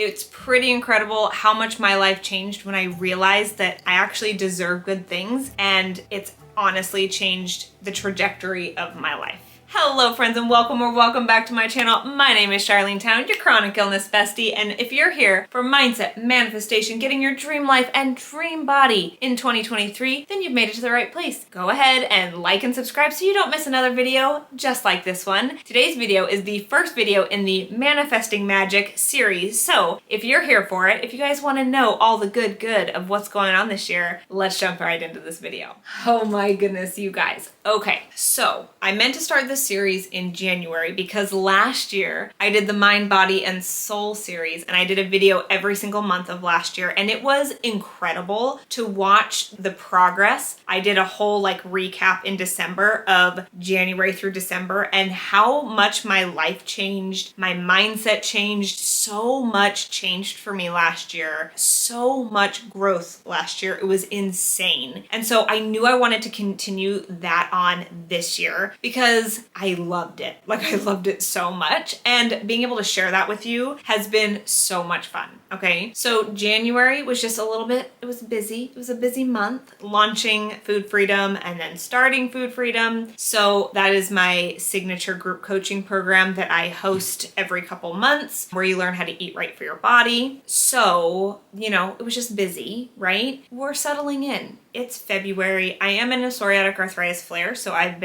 It's pretty incredible how much my life changed when I realized that I actually deserve good things, and it's honestly changed the trajectory of my life. Hello friends and welcome back to my channel. My name is Charlene, your chronic illness bestie, and if you're here for mindset, manifestation, getting your dream life and dream body in 2023, then you've made it to the right place. Go ahead and like and subscribe so you don't miss another video just like this one. Today's video is the first video in the Manifesting Magic series, so if you're here for it, if you guys want to know all the good of what's going on this year, let's jump right into this video. Oh my goodness, you guys. Okay, so I meant to start this series in January because last year I did the Mind, Body, and Soul series, and I did a video every single month of last year, and it was incredible to watch the progress. I did a whole recap in December of January through December and how much my life changed, my mindset changed, so much changed for me last year, so much growth last year. It was insane. And so I knew I wanted to continue that on this year because I loved it. I loved it so much, and being able to share that with you has been so much fun. Okay, so January was just a little bit, it was busy. It was a busy month launching Food Freedom and then starting Food Freedom. So that is my signature group coaching program that I host every couple months where you learn how to eat right for your body. So, it was just busy, right? We're settling in. It's February. I am in a psoriatic arthritis flare, so I've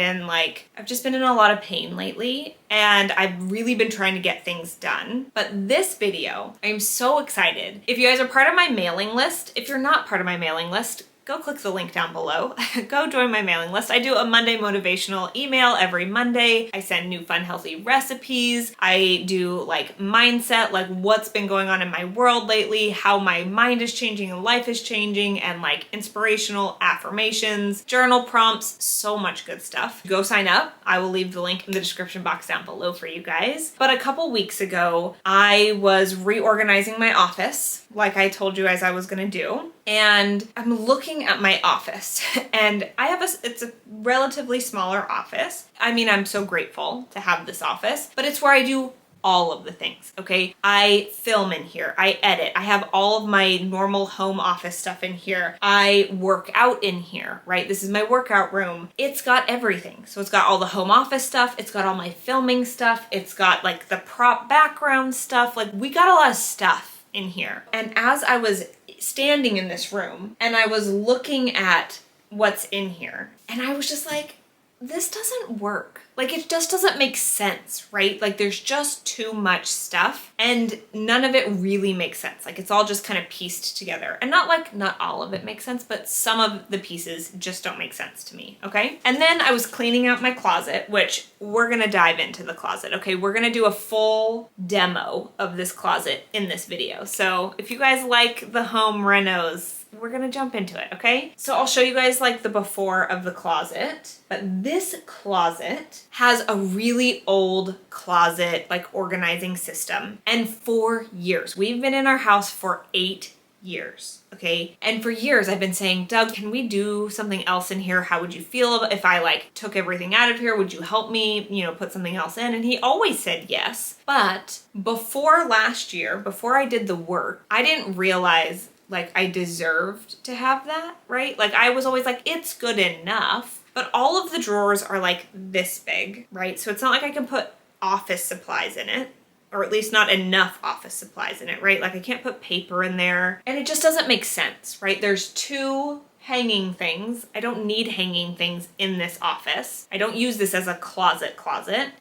just been in a lot of pain lately, and I've really been trying to get things done. But this video, I'm so excited. If you guys are part of my mailing list, if you're not part of my mailing list, go click the link down below. Go join my mailing list. I do a Monday motivational email every Monday. I send new fun, healthy recipes. I do mindset, what's been going on in my world lately, how my mind is changing and life is changing, and inspirational affirmations, journal prompts, so much good stuff. Go sign up. I will leave the link in the description box down below for you guys. But a couple weeks ago, I was reorganizing my office, like I told you guys I was gonna do. And I'm looking at my office, and it's a relatively smaller office. I mean, I'm so grateful to have this office, but it's where I do all of the things, okay? I film in here, I edit, I have all of my normal home office stuff in here. I work out in here, right? This is my workout room. It's got everything. So it's got all the home office stuff, it's got all my filming stuff, it's got the prop background stuff. We got a lot of stuff in here. And as I was standing in this room and I was looking at what's in here, and I was just like, this doesn't work. It just doesn't make sense, right? There's just too much stuff and none of it really makes sense. It's all just kind of pieced together. And not all of it makes sense, but some of the pieces just don't make sense to me, okay? And then I was cleaning out my closet, which we're gonna dive into the closet, okay? We're gonna do a full demo of this closet in this video. So if you guys like the home renos, we're gonna jump into it, okay? So I'll show you guys the before of the closet, but this closet has a really old closet organizing system. And for years, we've been in our house for 8 years, okay? And for years I've been saying, Doug, can we do something else in here? How would you feel if I took everything out of here? Would you help me, put something else in? And he always said yes. But before last year, before I did the work, I didn't realize I deserved to have that, right? I was always it's good enough, but all of the drawers are this big, right? So it's not I can put office supplies in it, or at least not enough office supplies in it, right? I can't put paper in there, and it just doesn't make sense, right? There's two hanging things. I don't need hanging things in this office. I don't use this as a closet.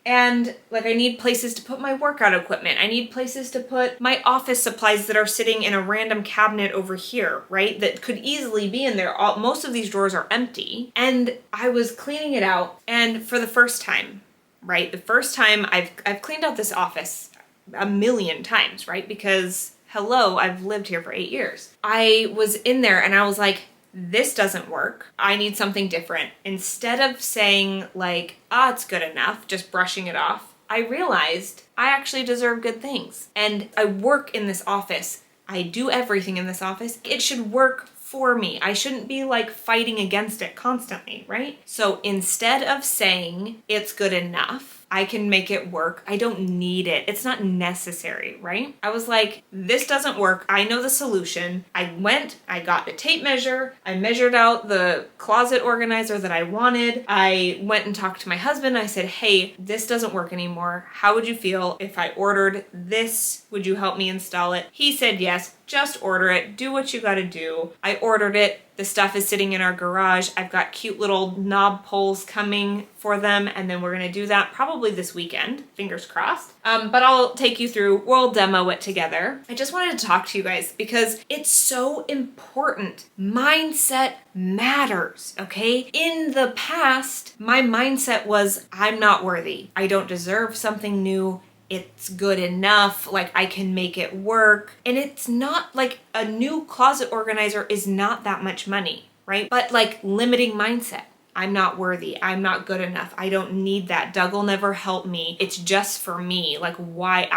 And I need places to put my workout equipment. I need places to put my office supplies that are sitting in a random cabinet over here, right? That could easily be in there. Most of these drawers are empty. And I was cleaning it out, and for the first time, right? The first time I've cleaned out this office a million times, right? Because hello, I've lived here for 8 years. I was in there and I was like, this doesn't work. I need something different. Instead of saying it's good enough, just brushing it off, I realized I actually deserve good things. And I work in this office. I do everything in this office. It should work for me. I shouldn't be fighting against it constantly, right? So instead of saying it's good enough, enough. I can make it work. I don't need it. It's not necessary, right? I was like, this doesn't work. I know the solution. I went, I got a tape measure. I measured out the closet organizer that I wanted. I went and talked to my husband. I said, hey, this doesn't work anymore. How would you feel if I ordered this? Would you help me install it? He said, yes, just order it. Do what you gotta do. I ordered it. The stuff is sitting in our garage. I've got cute little knob poles coming for them, and then we're gonna do that probably this weekend, fingers crossed. But I'll take you through, we'll demo it together. I just wanted to talk to you guys because it's so important. Mindset matters, okay? In the past, my mindset was, I'm not worthy. I don't deserve something new. It's good enough, like I can make it work. And it's not like a new closet organizer is not that much money, right? But like limiting mindset. I'm not worthy. I'm not good enough. I don't need that. Doug will never help me. It's just for me. Like why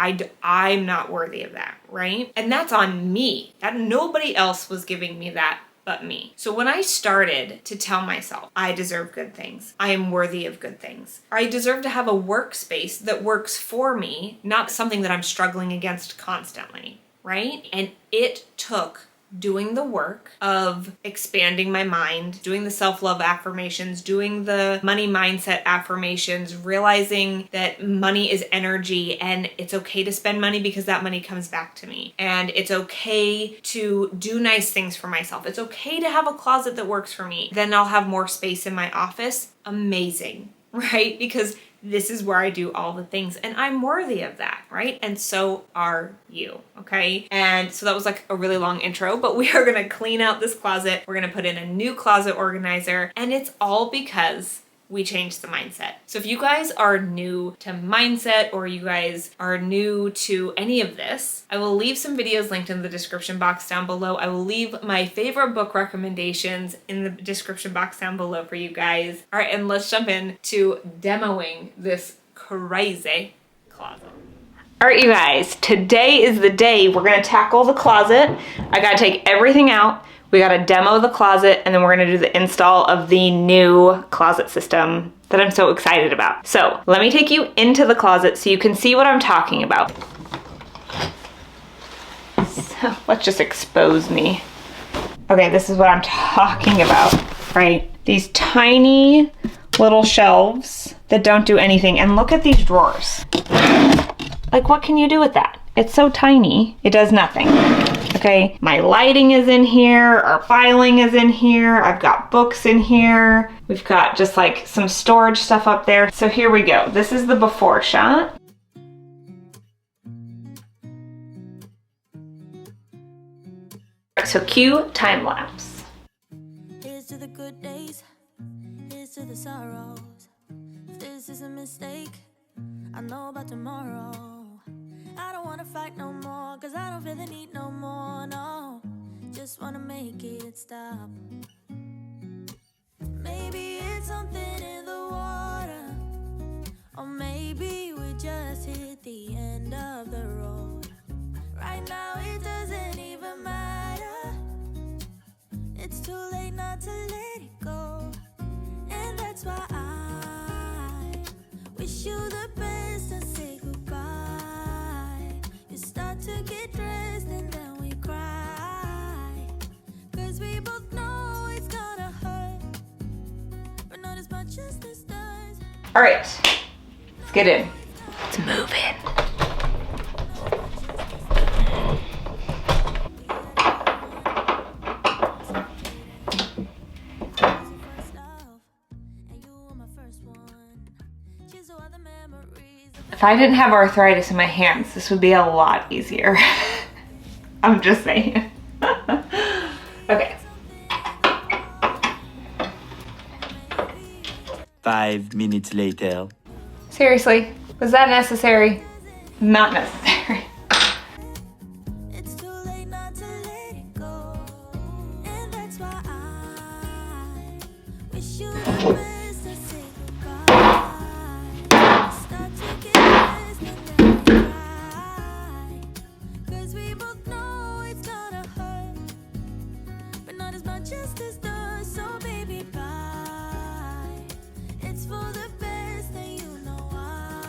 I'm not worthy of that, right? And that's on me. That nobody else was giving me that but me. So when I started to tell myself, I deserve good things, I am worthy of good things, I deserve to have a workspace that works for me, not something that I'm struggling against constantly, right? And it took doing the work of expanding my mind, doing the self-love affirmations, doing the money mindset affirmations, realizing that money is energy and it's okay to spend money because that money comes back to me. And it's okay to do nice things for myself. It's okay to have a closet that works for me. Then I'll have more space in my office. Amazing, right? Because this is where I do all the things and I'm worthy of that, right? And so are you, okay? And so that was like a really long intro, but we are gonna clean out this closet. We're gonna put in a new closet organizer, and it's all because we changed the mindset. So if you guys are new to mindset or you guys are new to any of this, I will leave some videos linked in the description box down below. I will leave my favorite book recommendations in the description box down below for you guys. All right, and let's jump in to demoing this crazy closet. All right, you guys, today is the day we're gonna tackle the closet. I gotta take everything out. We gotta demo the closet, and then we're gonna do the install of the new closet system that I'm so excited about. So let me take you into the closet so you can see what I'm talking about. So let's just expose me. Okay, this is what I'm talking about, right? These tiny little shelves that don't do anything. And look at these drawers. Like, what can you do with that? It's so tiny, it does nothing. Okay, my lighting is in here, our filing is in here, I've got books in here, we've got just like some storage stuff up there. So here we go. This is the before shot. So cue time lapse. Here's to the good days, here's to the sorrows. If this is a mistake, I know about tomorrow. I don't wanna fight no more, cause I don't feel the need no more, no. Just wanna make it stop. Maybe it's something in the water, or maybe we just hit the end of the road. Right now it doesn't even matter. It's too late not to let it go. And that's why I wish you the best and say goodbye. Start to get dressed and then we cry, cause we both know it's gonna hurt, but not as much as this does. All right, let's get in. Let's move in. If I didn't have arthritis in my hands, this would be a lot easier. I'm just saying. Okay. 5 minutes later. Seriously, was that necessary? Not necessary. It's too late not to let it go. And that's why I wish you the best and say goodbye. Start to get dressed and then we cry, cause we both know it's gonna hurt, but not as much as this does. So baby, bye. It's for the best and you know why.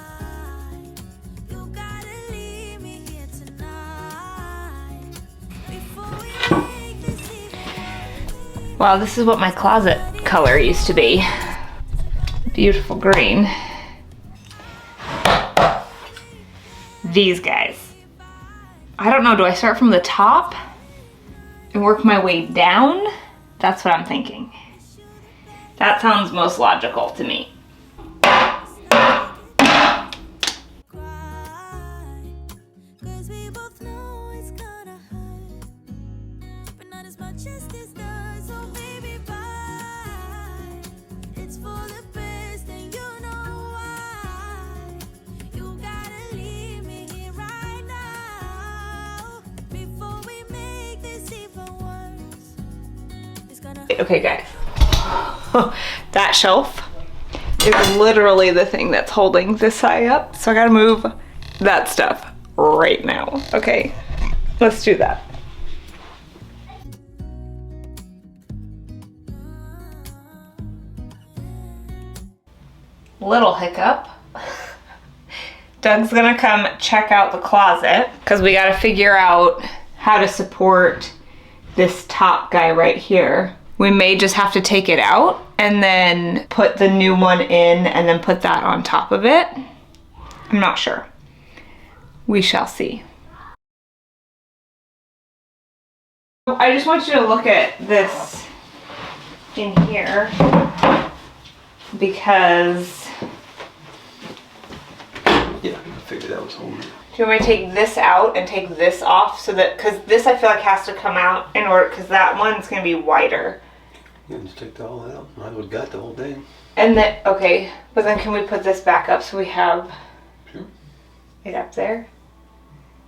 Wow, this is what my closet color used to be. Beautiful green. These guys. I don't know, do I start from the top and work my way down? That's what I'm thinking. That sounds most logical to me. Cause we both know it's gonna hurt, but not as much as this does. So baby, bye. It's for the best, and you know why. You gotta leave me here right now before we make this even worse. It's gonna Okay, guys. That shelf is literally the thing that's holding this eye up. So I gotta move that stuff right now. Okay, let's do that. Little hiccup. Doug's gonna come check out the closet because we gotta figure out how to support this top guy right here. We may just have to take it out and then put the new one in and then put that on top of it. I'm not sure. We shall see. I just want you to look at this in here because Yeah, I figured that was holding it. do you want me to take this out and take this off so that, because this I feel like has to come out in order, because that one's going to be wider. Yeah, just take that all out. I would got the whole thing. And then, okay, but then can we put this back up so we have Sure. it up there?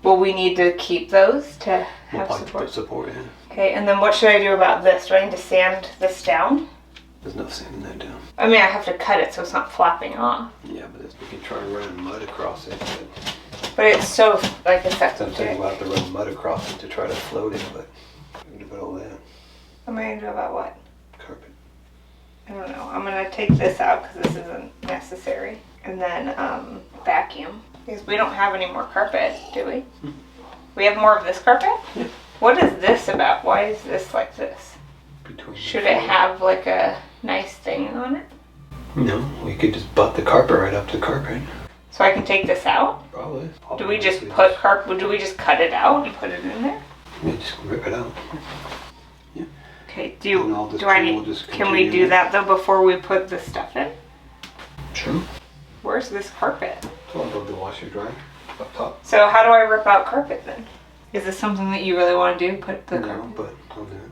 Will we need to keep those to We'll have probably support? put support in. Okay, and then what should I do about this? Do I need to sand this down? There's no sanding that down. I mean, I have to cut it so it's not flapping off. Yeah, but we can try running mud across it. But it's so, like, effective. Sometimes we'll have to run mud across it to try to float it, but we're gonna do all that. What am I going to do about what? Carpet. I don't know. I'm going to take this out because this isn't necessary. And then vacuum. Because we don't have any more carpet, do we? We have more of this carpet? Yeah. What is this about? Why is this like this? Between Should it have like a nice thing on it? No, we could just butt the carpet right up to the carpet. So I can take this out? Probably. Do we just put carpet? Do we just cut it out and put it in there? Yeah, just rip it out. Okay. And I'll just- Do I we'll need? just Can we continue do that though before we put the stuff in? Sure. Where's this carpet? So I'll go to the washer dryer up top. So how do I rip out carpet then? Is this something that you really want to do? Put the No, carpet? but I'll do it.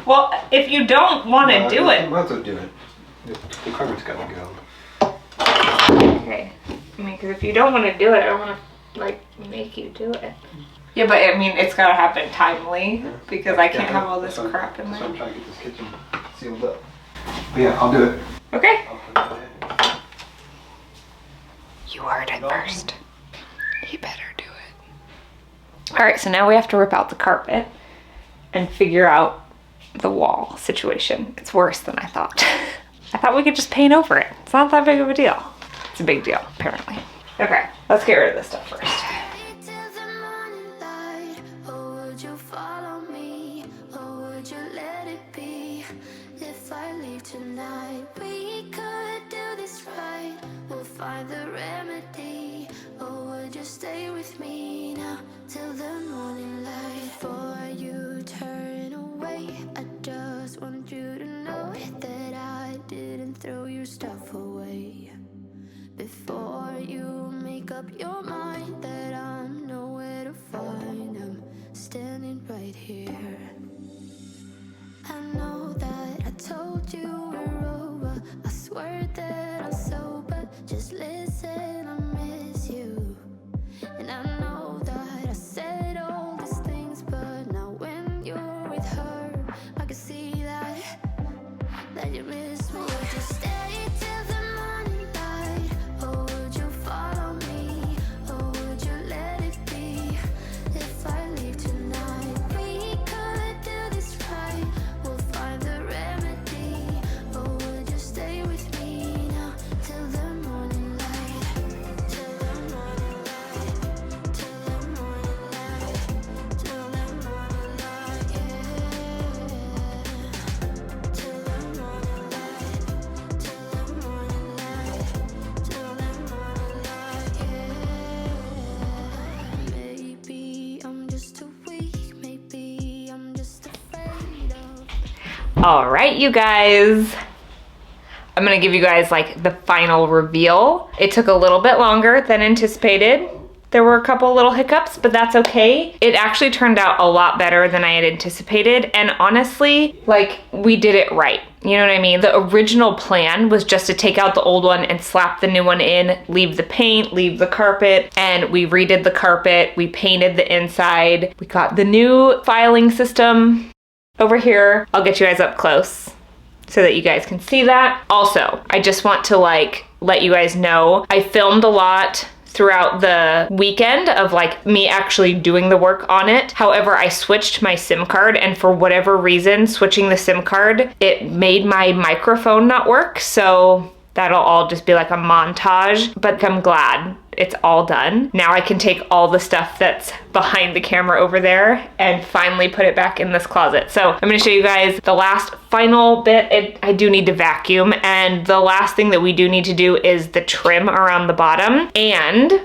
Well, if you don't want to do it, Might as well do it. The carpet's gotta go. okay. I mean, because if you don't want to do it, I don't want to like make you do it. Yeah, but I mean, it's gotta happen timely because I can't have all this crap in That's why I'm there. trying to get this kitchen sealed up. But yeah, I'll do it. Okay. I'll put it in. You heard it first. You better do it. All right, so now we have to rip out the carpet and figure out the wall situation. It's worse than I thought. I thought we could just paint over it. It's not that big of a deal. It's a big deal, apparently. Okay, let's get rid of this stuff first. till the morning light. Or would you follow me? Or would you let it be? If I leave tonight, we could do this right. We'll find the remedy. Or would you stay with me now till the morning light? Before you turn away, I just want you to know that I didn't throw your stuff away. Before you make up your mind that I'm nowhere to find, I'm standing right here. I know that I told you we're over. I swear that I'm sober. Just listen, I miss you. And I know that I said all these things, but now when you're with her, I can see that you miss me. Would you stay till the morning light? Or would you follow me? Or would you let it be? If I leave tonight, we could do this right. We'll find the remedy. Or would you stay with me now till the morning light? Till the morning light. Till the morning light. Till the morning All right, you guys. I'm gonna give you guys like the final reveal. It took a little bit longer than anticipated. There were a couple little hiccups, but that's okay. It actually turned out a lot better than I had anticipated. And honestly, like, we did it right. You know what I mean? The original plan was just to take out the old one and slap the new one in, leave the paint, leave the carpet, and we redid the carpet. We painted the inside. We got the new filing system over here. I'll get you guys up close so that you guys can see that. Also, I just want to like let you guys know, I filmed a lot throughout the weekend of like me actually doing the work on it. However, I switched my SIM card, and for whatever reason, switching the SIM card, it made my microphone not work. So that'll all just be like a montage, but I'm glad it's all done. Now I can take all the stuff that's behind the camera over there and finally put it back in this closet. So I'm gonna show you guys the last final bit. I do need to vacuum, and the last thing that we do need to do is the trim around the bottom. And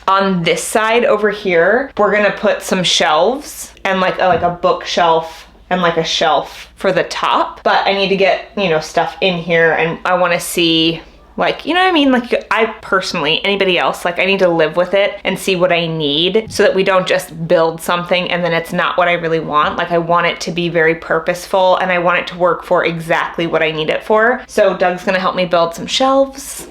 on this side over here, we're gonna put some shelves and like a bookshelf and like a shelf for the top. But I need to get, you know, stuff in here, and I wanna see, like, you know what I mean? Like, I personally, anybody else, like, I need to live with it and see what I need so that we don't just build something and then it's not what I really want. Like, I want it to be very purposeful, and I want it to work for exactly what I need it for. So Doug's gonna help me build some shelves.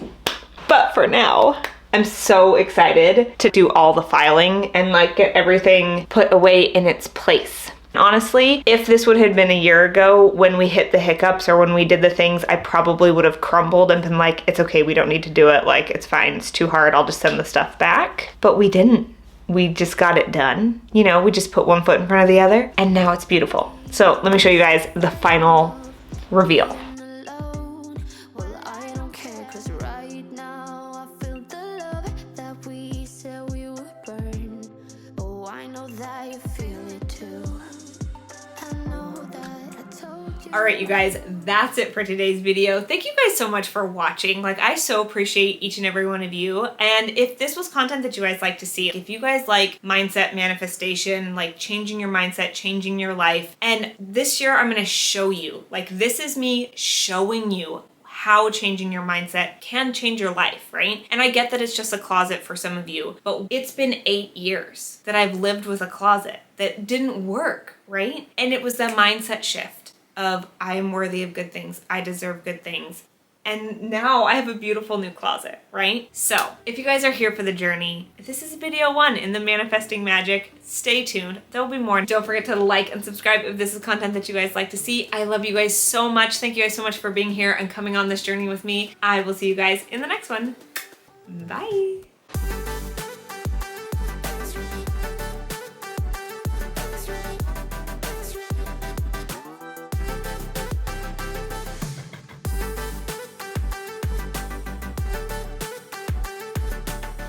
But for now, I'm so excited to do all the filing and like get everything put away in its place. Honestly, if this would have been a year ago when we hit the hiccups or when we did the things, I probably would have crumbled and been like, it's okay, we don't need to do it. Like, it's fine, it's too hard, I'll just send the stuff back. But we didn't. We just got it done. You know, we just put one foot in front of the other, and now it's beautiful. So let me show you guys the final reveal. alone. Well, I don't care, 'cause right now I feel the love that we said we would burn. Oh, I know that you feel it too. I know that I told you. All right, you guys, that's it for today's video. Thank you guys so much for watching. Like, I so appreciate each and every one of you. And if this was content that you guys like to see, if you guys like mindset manifestation, like changing your mindset, changing your life, and this year I'm gonna show you, like, this is me showing you how changing your mindset can change your life, right? And I get that it's just a closet for some of you, but it's been 8 years that I've lived with a closet that didn't work, right? And it was the mindset shift of I am worthy of good things, I deserve good things. And now I have a beautiful new closet, right? So if you guys are here for the journey, this is video 1 in the manifesting magic. Stay tuned, there will be more. Don't forget to like and subscribe if this is content that you guys like to see. I love you guys so much. Thank you guys so much for being here and coming on this journey with me. I will see you guys in the next one. Bye.